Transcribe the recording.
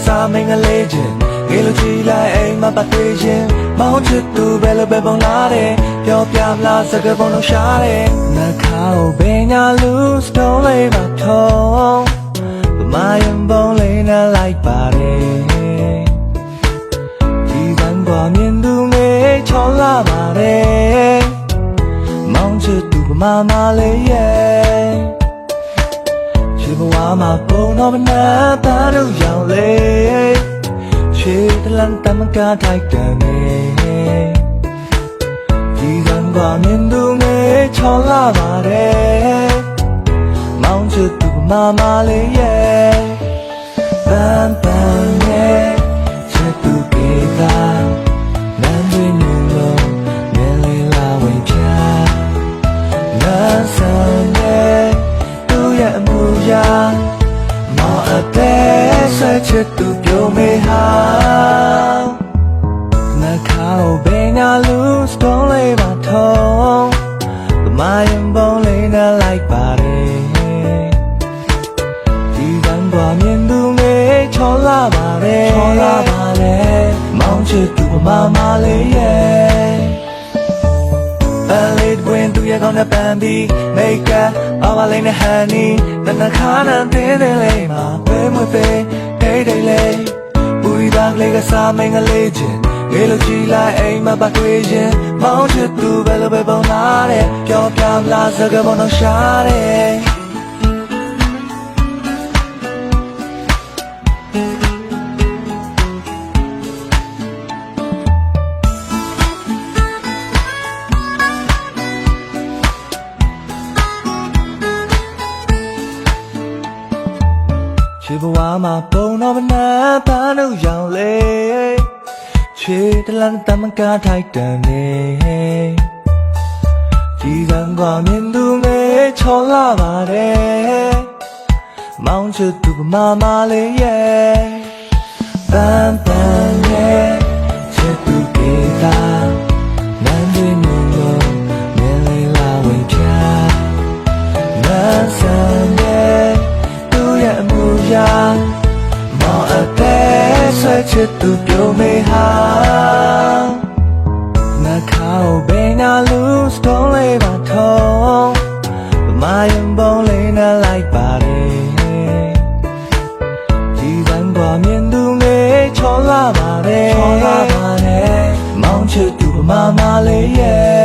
စားမင်းကလေးချင်းငယ်လိုကြည့်လိုက်အိမ်မှာပတ်တွေ့ရင်မောင်ချစ်သူပဲလို့ပဲပုံလာတယ်ပြောပြမလားစကားပုံလုံးရှားတယ်နှခါကိုဘယ်ညာလူစတုံးလေးပါထုံးမယံပုံလေးနဲ့လိုက်ပါတယ်ဒီကံကွာမြင်သူငယ်ချောလာပါတယ်မောင်ချစ်သူကမလေးရဲ့ချစ်ဘဝမှာပုံတော့မနာသားတို့ရောင်လေးချစ်တလန်တမကထိုက်တယ်ဒီကံကွာမြင်သူငယ်ချောလာပါတယ်မောင်ချစ်သူကမလေးရဲ့ပန်းပန်းရဲ့ချစ်သူကေတာနန်းတွင်နေလို့နေလေးလာဝင်ချာနန်းဆန်ရဲ့သူရဲ့အမှုရာမောင်အသက်ဆွဲချစ်သူပြုံးမေဟာနှခါကိုဘယ်ညာလူစတုံးလေးပါထုံးမယံပုံလေးနဲ့လိုက်ပါတယ်ဒီကံကွာမြင်သူငယ်ချောလာပါတယ်မောင်ချစ်သူကမလေးရဲ့ပန်းလေးတွင်သူရဲ့ကောင်းတဲ့ပန်းပြီးမိတ်ကပ်အဝလေးနဲ့ဟန်နီနှခါနဲ့တင်းတင်းလေးမှာပဲမွေးပေးဒိတ်ဒိတ်လေးပူရီပါကလေးကစားမင်းကလေးချင်းငယ်လိုကြည့်လိုက်အိမ်မှာပတ်တွေ့ရင်မောင်ချစ်သူပဲလို့ပဲပုံလာတယ်ပြောပြမလားစကားပုံလုံးရှားတယ်ချစ်ဘဝမှာပုံတော့မနာသားတို့ရောင်လေးချစ်တလန်တမကထိုက်တယ်ဒီကံကွာမြင်သူငယ်ချောလာပါတယ်မောင်ချစ်သူကမလေးရဲ့ပန်းပန်းရဲ့ချစ်သူကေတာနန်းတွင်နေလို့မြင်လေးလာဝင်ချာနန်းဆန်ရဲ့သူရဲ့အမှုရာမောင်အသက်ဆွဲချစ်သူပြုံးမေဟာနှခါကိုဘယ်ညာလူစတုံးလေးပါထုံးမယံပုံလေးနဲ့လိုက်ပါတယ်ဒီကံကွာမြင်သူငယ်ချောလာပါတယ်မောင်ချစ်သူကမလေးရဲ့